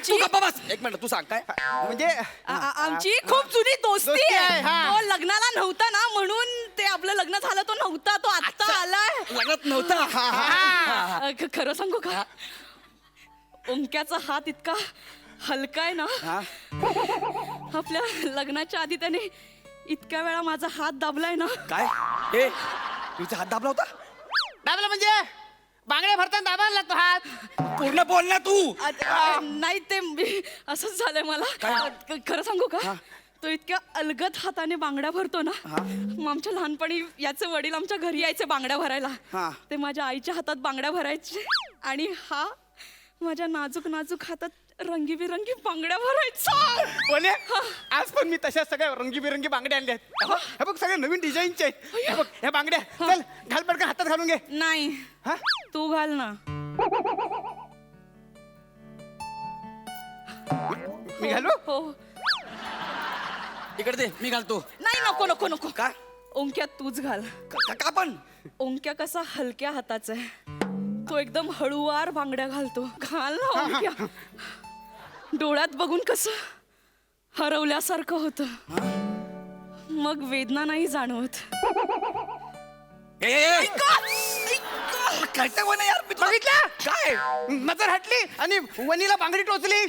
तू गप्पा बस. एक मिनिट, तू सांग काय? म्हणजे आमची खूप जुनी दोस्ती दोस्ती आहे. आहे, हा. तो लग्नाला नव्हता ना म्हणून ते आपलं लग्न झालं, तो नव्हता, तो आत्ता आलाय. लग्नात नव्हता? खरं सांगू का, ओंक्याचा हात इतका हलका आहे ना, आपल्या लग्नाच्या आधी त्याने इतक्या वेळा माझा हात दाबलाय ना. काय? ए तुझा हात दाबला होता? दाबला म्हणजे बांगड्या भरताना दाबायला लागतो हात. पूर्ण बोल ना तू. नाही ते असंच झालंय मला. खरं सांगू का, तो इतक्या अलगद हाताने बांगड्या भरतो ना. मग आमच्या लहानपणी याचे वडील आमच्या घरी यायचे बांगड्या भरायला. ते माझ्या आईच्या हातात बांगड्या भरायचे आणि हा माझ्या नाजूक नाजूक हातात रंगीबिरंगी बांगड्या भरायचा. कोणे आज पण मी तशा सगळ्या रंगीबिरंगी बांगड्या आणल्या आहेत. हे बघ सगळ्या नवीन डिझाईनच्या आहेत. हे बघ ह्या बांगड्या. चल घाल पटकन हातात घालून घे. नाही हा? तू घाल ना. मी घालू? हो. इकडे दे, मी घालतो. नाही नको नको नको. का? ओंक्या तूच घाल. का पण? ओंक्या कसा हलक्या हाताचा आहे, तो एकदम हळूवार बांगड्या घालतो. घाल ना ओंक्या. डोळ्यात बघून कसं हरवल्यासारखं होतं, मग वेदना नाही जाणवत. बघितलं काय? नजर हटली आणि वनीला बांगडी टोचली.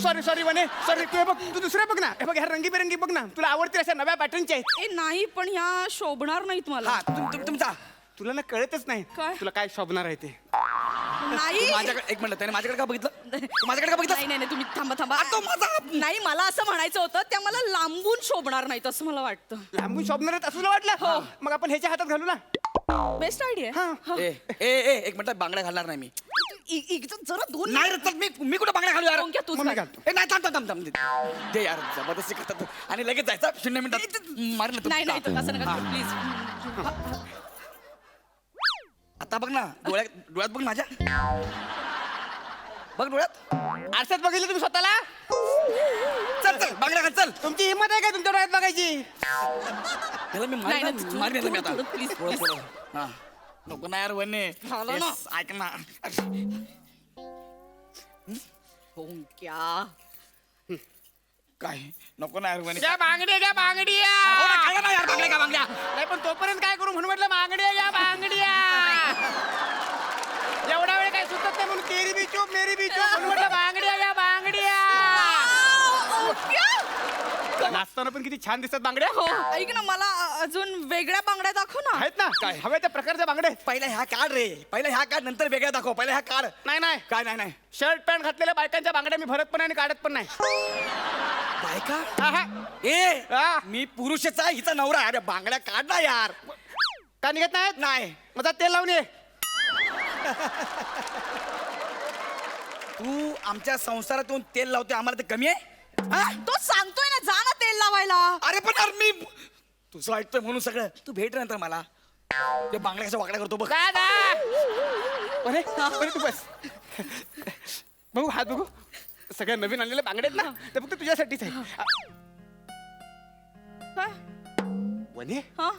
सॉरी सॉरी वने सॉरी. तू हे बघ, तू दुसऱ्या बघ ना. हे बघ ह्या रंगीबेरंगी बघ ना, तुला आवडतील अशा नव्या पॅटर्नच्या आहेत. ए नाही पण ह्या शोभणार नाहीत मला. तुमचा तुला ना कळतच नाही काय? तुला काय शोभणार आहे ते. नाही माझ्याकडे एक मिनिट, त्याने माझ्याकडे का बघितलं? तू माझ्याकडे का बघितलं? नाही नाही तुम्ही थांबा थांबा. नाही मला असं म्हणायचं होतं, त्या मला लांबून शोभणार नाहीत असं मला वाटतं. लांबून शोभणार आहेत असं तुला वाटलं? मग आपण ह्याच्या हातात घालू ना. Best idea. ए ए ए एक मिनिट, बांगड्या घालणार नाही मी. जरा दोन नाही रे, चल, मी कुठं बांगड्या घालू यार? ओंक्या तूच मग मी घाल. घालतो. ए नाही, थांब थांब थांब थांब. दे यार, जबरदस्ती करतात आणि लगेच जायचं 0 मिनिटात मारलं. नाही नाही तसं नका प्लीज. आता बघ ना, डोळ्यात बघ माझ्या. बघ डोळ्यात. आरशात बघितलं तुम्ही स्वतःला? चल चल बांगड्या घाल, चल. तुमची हिंमत आहे का तुमच्या डोळ्यात बघायची? त्याला मी नाही, नाही, मारले मी आता. थोडं, please, थोडं, थोडं. हा. नको ना यार वने. झालं ना. Yes, ऐक ना. ओंक्या काय नको ना यार वने. घ्या बांगड्या, घ्या बांगड्या. हो ना, काय ना यार बांगड्या का बांगड्या. नाही पण तोपर्यंत काय करू म्हणून म्हटलं बांगड्या, घ्या बांगड्या. एवढा वेळ काय सुचत नाही म्हणून तेरी बी चूप मेरी बी चूप म्हणून म्हटलं बांगड्या, घ्या बांगड्या. नाचताना पण किती छान दिसतात बांगड्या. हो ऐक ना, मला अजून वेगळ्या बांगड्या दाखव ना. आहेत ना काय हव्या त्या प्रकारच्या बांगड्या. पहिला ह्या काढ रे, पहिला ह्या काढ, नंतर वेगळ्या दाखव. पहिला ह्या काढ. नाही नाही काय नाही नाही. शर्ट पॅन्ट घातलेल्या बायकांच्या बांगड्या मी भरत पण नाही आणि काढत पण नाही. बायका? आहा. ए मी पुरुषच आहे, हिचा नवरा आहे. अरे बांगड्या काढ ना यार. का निघत नाहीत? नाही. माझा तेल लावून ये. तू आमच्या संसारात येऊन तेल लावते, आम्हाला ते कमी आहे? हा? तो सांगतोय ना, जा ना तेल लावायला. अरे पण यार मी तुझं ऐकतोय म्हणून सगळं. तू भेट नंतर मला. ते बांगड्या कशा वाकड्या करतो बघ. दादा अरे अरे तू बस. बघू हात बघू. सगळ्या नवीन आणलेल्या बांगड्या आहेत ना, ते फक्त तुझ्यासाठीच आहे. काय वने हा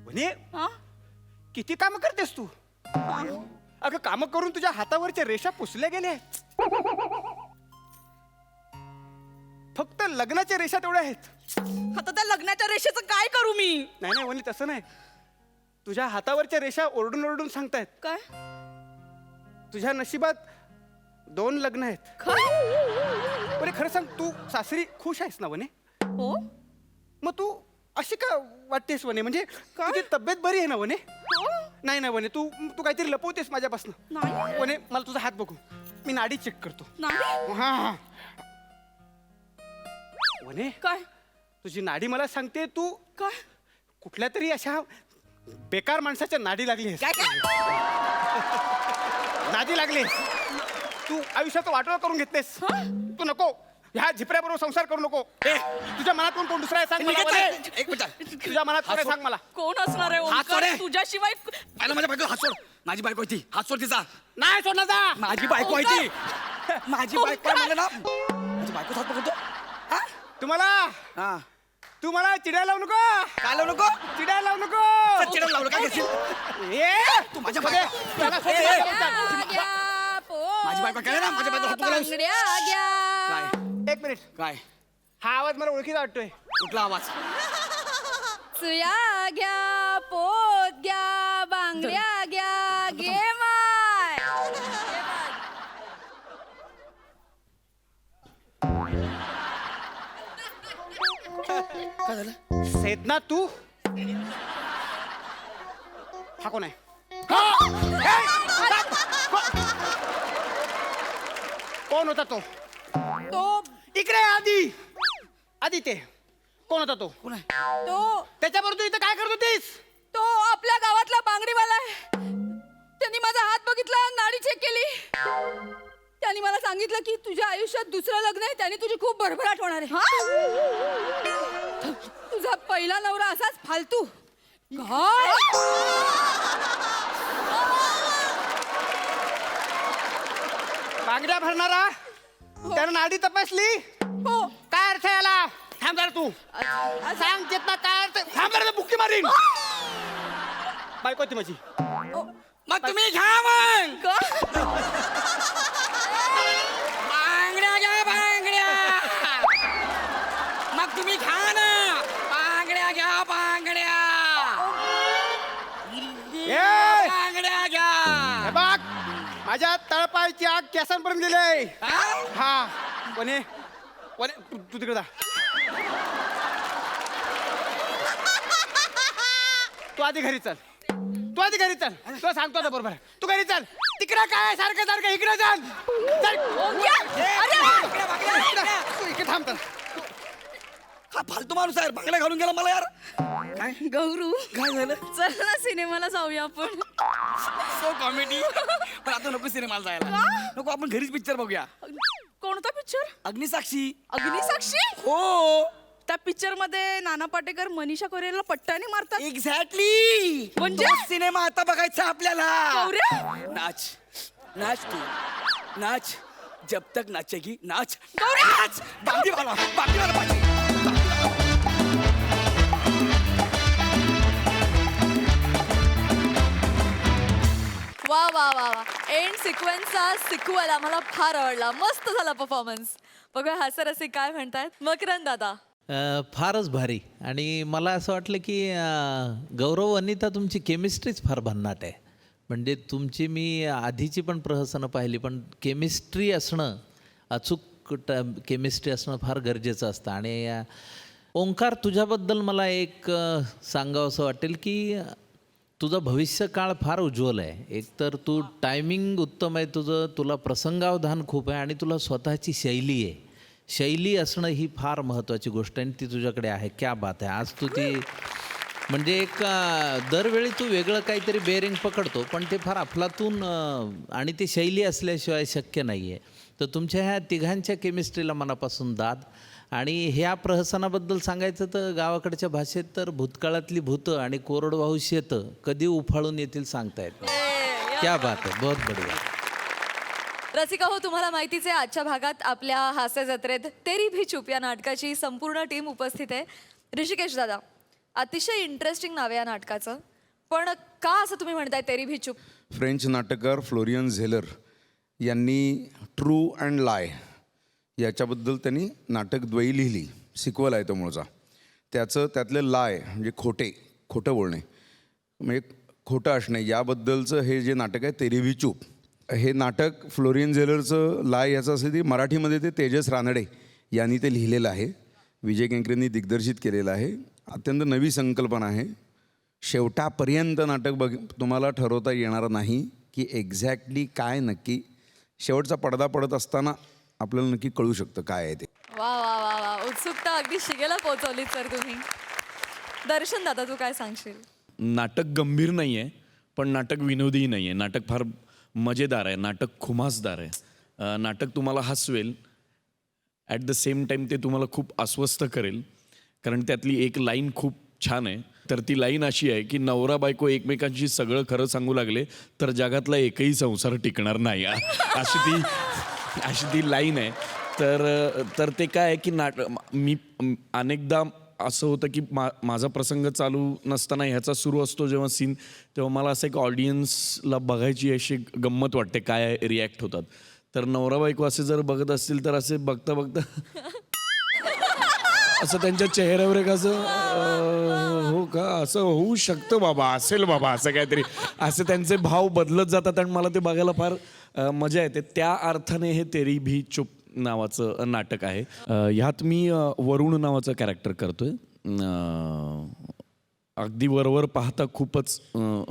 वने हा किती काम करतेस तू अगं काम करून तुझ्या हातावरच्या रेषा पुसल्या गेल्या फक्त लग्नाच्या रेषा तेवढ्या आहेत. आता त्या लग्नाच्या रेषेचं काय करू मी? नाही नाही वनी तसं नाही, तुझ्या हातावरच्या रेषा ओरडून ओरडून सांगतायत काय तुझ्या नशिबात 2 लग्न आहेत. काय वने खरं सांग, तू सासरी खुश आहेस ना वने? हो मग तू अशी का वाटतेस वने? म्हणजे तुझी तब्येत बरी आहे ना वने? नाही नाही वने, तू तू काहीतरी लपवतेस माझ्यापासून. नाही वने मला तुझा हात बघू, मी नाडी चेक करतो. नाही हा हा वने, काय तुझी नाडी मला सांगते तू काय कुठल्या तरी अशा बेकार माणसाच्या नाडी लागली काय नादी लागली. तू आयुष्याचं वाटोळं करून घेतलेस. तू नको ह्या झिपऱ्याबरोबर संसार करू नको. तुझ्या मनात कोण तुझरा आहे सांग मला वने. एक मिनिट, तुझ्या मनात कोण आहे सांग मला. कोण असणार आहे हात सोड ओंकार? रे. तुझ्याशिवाय पहिला माझ्या बायको हात सोड. माझी बायको आहे ती, हात सोड तिचा. नाही सोडणार जा. माझी बायको आहे ती. माझी बायको आहे म्हणलं ना. माझी बायको हात पकडतो. तुम्हाला हा तू मला चिडायला लावू नको. काय लावू नको? चिडायला लावू नको. चिडायला लावलं काय घेशील? तू माझ्या माझ्या माझी बायको काय ना, माझ्या बायको हात पकडलास. काय एक मिनिट, काय हा आवाज मला ओळखीचा वाटतोय. कुठला आवाज? सुया घ्या, पोत घ्या, बांगड्या घ्या, घे माय. काय झालं? सेदना तू हा कोण आहे? कोण होता तो? इकडे आधी आधी ते कोण होता तो? कोण आहे? तो त्याच्याबरोबर तू इथं काय करत होतीस? तो आपल्या गावातला बांगडीवाला आहे. त्यांनी माझा हात बघितला, नाडी चेक केली. त्यांनी मला सांगितलं की तुझ्या आयुष्यात दुसरं लग्न आहे, त्याने तुझी खूप भरभराट होणार आहे. तुझा पहिला नवरा असाच फालतू. काय बांगड्या भरणारा त्यानं नाडी तपासली. हो काय अर्थ आहे याला? थांब जरा तू सांग चेतना काय अर्थ? थांब जरा, बुक्की मारीन. बायको ती माझी. मग तुम्ही घ्या मग. बांगड्या घ्या, बांगड्या. मग तुम्ही घ्या ना. बांगड्या घ्या, बांगड्या. ए! बांगड्या घ्या. हे बघ, माझ्या तळपायची आग केसांपर्यंत गेली. हा वने वने तू तिकडे जा. तू आधी घरी चल. तू आधी घरी चल. तुला सांगतो आता बरोबर. तू घरी चल. तिकडे काय सारखं सारखं इकडे चल. तू इकडे थांब तर. हा फालतू माणूस आहे, बांगड्या घालून गेला मला यार. काय गौरू, काय झालं? चल ना सिनेमाला जाऊया आपण. So comedy. पण आता नको सिनेमाला जायला. नको, आपण घरीच पिक्चर बघूया. कोणता पिक्चर? अग्निसाक्षी. अग्निसाक्षी? हो. त्या पिक्चर मध्ये नाना पाटेकर मनीषा कोइराला पट्ट्याने मारतात. एक्झॅक्टली. म्हणजे? तोच सिनेमा आता बघायचा आपल्याला. गौऱ्या? नाच नाच तू नाच, जब तक नाचेगी नाच. गौऱ्या! नाच. बांगडीवाला पाहिजे. वा वा वा वा. एंड सिक्वेन्सचा सिक्वल आम्हाला फार आवडला. मस्त झाला परफॉर्मन्स. बघूया हास्य रसिक काय म्हणतायत. मकरंद दादा. फारच भारी. आणि मला असं वाटलं की गौरव अनिता तुमची केमिस्ट्रीच फार भन्नाट आहे. म्हणजे तुमची मी आधीची पण प्रहसनं पाहिली, पण केमिस्ट्री असणं, अचूक केमिस्ट्री असणं फार गरजेचं असतं. आणि ओंकार, तुझ्याबद्दल मला एक सांगावंसं वाटेल की तुझा भविष्यकाळ फार उज्ज्वल आहे. एकतर तू टायमिंग उत्तम आहे तुझं, तुला प्रसंगावधान खूप आहे आणि तुला स्वतःची शैली आहे. शैली असणं ही फार महत्त्वाची गोष्ट आहे आणि ती तुझ्याकडे आहे. क्या बात आहे. आज तू ती म्हणजे एक दरवेळी तू वेगळं काहीतरी बेरिंग पकडतो, पण ते फार अफलातून आणि ती शैली असल्याशिवाय शक्य नाही आहे. तर तुमच्या ह्या तिघांच्या केमिस्ट्रीला मनापासून दाद. आणि ह्या प्रहसनाबद्दल सांगायचं तर गावाकडच्या भाषेत तर भूतकाळातली भूतं आणि कोरडवाहू शेतं कधी उफाळून येतील सांगता येत नाही. क्या बात आहे. बहुत बढिया. रसिका हो, तुम्हाला माहितीच आहे आजच्या भागात आपल्या हास्य जत्रेत तेरी भी चूप या नाटकाची संपूर्ण टीम उपस्थित आहे. ऋषिकेश दादा, अतिशय इंटरेस्टिंग नाव आहे या नाटकाचं, पण का असं तुम्ही म्हणताय तेरी भी चूप? फ्रेंच नाटककार फ्लोरियन झेलर यांनी ट्रू अँड लाय याच्याबद्दल त्यांनी नाटकद्वयी लिहिली. सिक्वल आहे तो मूळचा. त्यातले लाय म्हणजे खोटं बोलणे, म्हणजे खोटं असणे याबद्दलचं हे जे नाटक आहे तेरी भी चूप. हे नाटक फ्लोरियन झेलरचं लाय याचं असं ते मराठीमध्ये ते तेजस रानडे यांनी ते लिहिलेलं आहे. विजय केंकरेंनी दिग्दर्शित केलेलं आहे. अत्यंत नवी संकल्पना आहे. शेवटापर्यंत नाटक तुम्हाला ठरवता येणार नाही की एक्झॅक्टली काय नक्की शेवटचा पडदा पडत असताना आपल्याला नक्की कळू शकतं काय आहे ते. वा वा वा वा, उत्सुकता अगदी शिगेला पोहोचवली सर तुम्ही. दर्शन दादा, तू काय सांगशील? नाटक गंभीर नाही आहे, पण नाटक विनोदीही नाही आहे. नाटक फार मजेदार आहे, नाटक खुमासदार आहे. नाटक तुम्हाला Haswell, at the same time ते तुम्हाला खूप अस्वस्थ करेल. कारण त्यातली एक लाईन खूप छान आहे. तर ती लाईन अशी आहे की नवरा बायको एकमेकांशी सगळं खरं सांगू लागले तर जगातला एकही संसार टिकणार नाही, अशी ती लाईन आहे. तर ते काय आहे की मी अनेकदा असं होतं की माझा प्रसंग चालू नसताना ह्याचा सुरू असतो जेव्हा सीन, तेव्हा मला असं एक ऑडियन्सला बघायची अशी गंमत वाटते काय रिॲक्ट होतात. तर नवरा बायको असे जर बघत असतील तर असे बघता बघता असं त्यांच्या चेहऱ्यावर एक असं हो का, असं होऊ शकतं बाबा, असेल बाबा, असं काहीतरी असे त्यांचे भाव बदलत जातात आणि मला ते बघायला फार मजा येते. त्या अर्थाने हे तेरी भी चुप नावाचं नाटक आहे. ह्यात मी वरुण नावाचं कॅरेक्टर करतोय. अगदी वरवर पाहता खूपच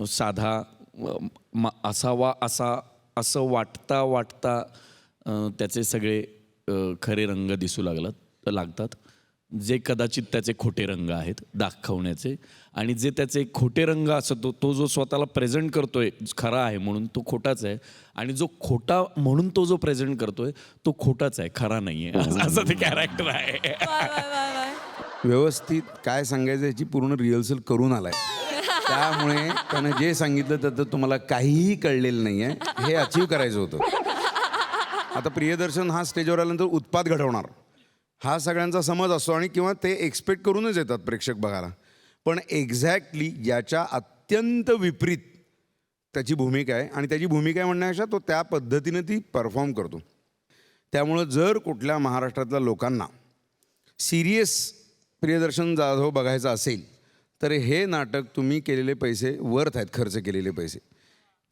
साधा असावा असं वाटता त्याचे सगळे खरे रंग दिसू लागतात, जे कदाचित त्याचे खोटे रंग आहेत दाखवण्याचे. आणि जे त्याचे खोटे रंग असतो तो जो स्वतःला प्रेझेंट करतोय खरा आहे म्हणून तो खोटाच आहे, आणि जो खोटा म्हणून तो जो प्रेझेंट करतोय तो खोटाच आहे, खरा नाही आहे, असं ते कॅरेक्टर आहे. व्यवस्थित काय सांगायचं याची पूर्ण रिहर्सल करून आलाय, त्यामुळे त्यानं जे सांगितलं त्याचं तुम्हाला काहीही कळलेलं नाही आहे. हे अचीव करायचं होतं. आता प्रियदर्शन हा स्टेजवर आल्यानंतर उत्पात घडवणार हा सगळ्यांचा समज असतो, आणि किंवा ते एक्सपेक्ट करूनच येतात प्रेक्षक बघायला. पण एक्झॅक्टली याच्या अत्यंत विपरीत त्याची भूमिका आहे, आणि त्याची भूमिका आहे म्हणण्यापेक्षा तो त्या पद्धतीने ती परफॉर्म करतो. त्यामुळं जर कुठल्या महाराष्ट्रातल्या लोकांना सिरियस प्रियदर्शन जाधव बघायचं असेल तर हे नाटक तुम्ही केलेले पैसे वर्थ आहेत, खर्च केलेले पैसे.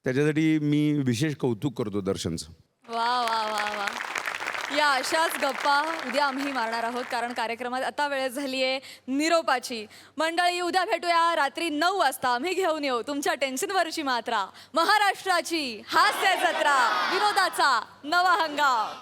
त्याच्यासाठी मी विशेष कौतुक करतो दर्शनचं. वा वा वा वा. या अशाच गप्पा उद्या आम्ही मारणार आहोत, कारण कार्यक्रमात आता वेळ झाली आहे निरोपाची. मंडळी, उद्या भेटूया रात्री 9 वाजता. आम्ही घेऊन येऊ तुमच्या टेन्शनवरची मात्रा, महाराष्ट्राची हास्य जत्रा, विनोदाचा नवा हंगाम.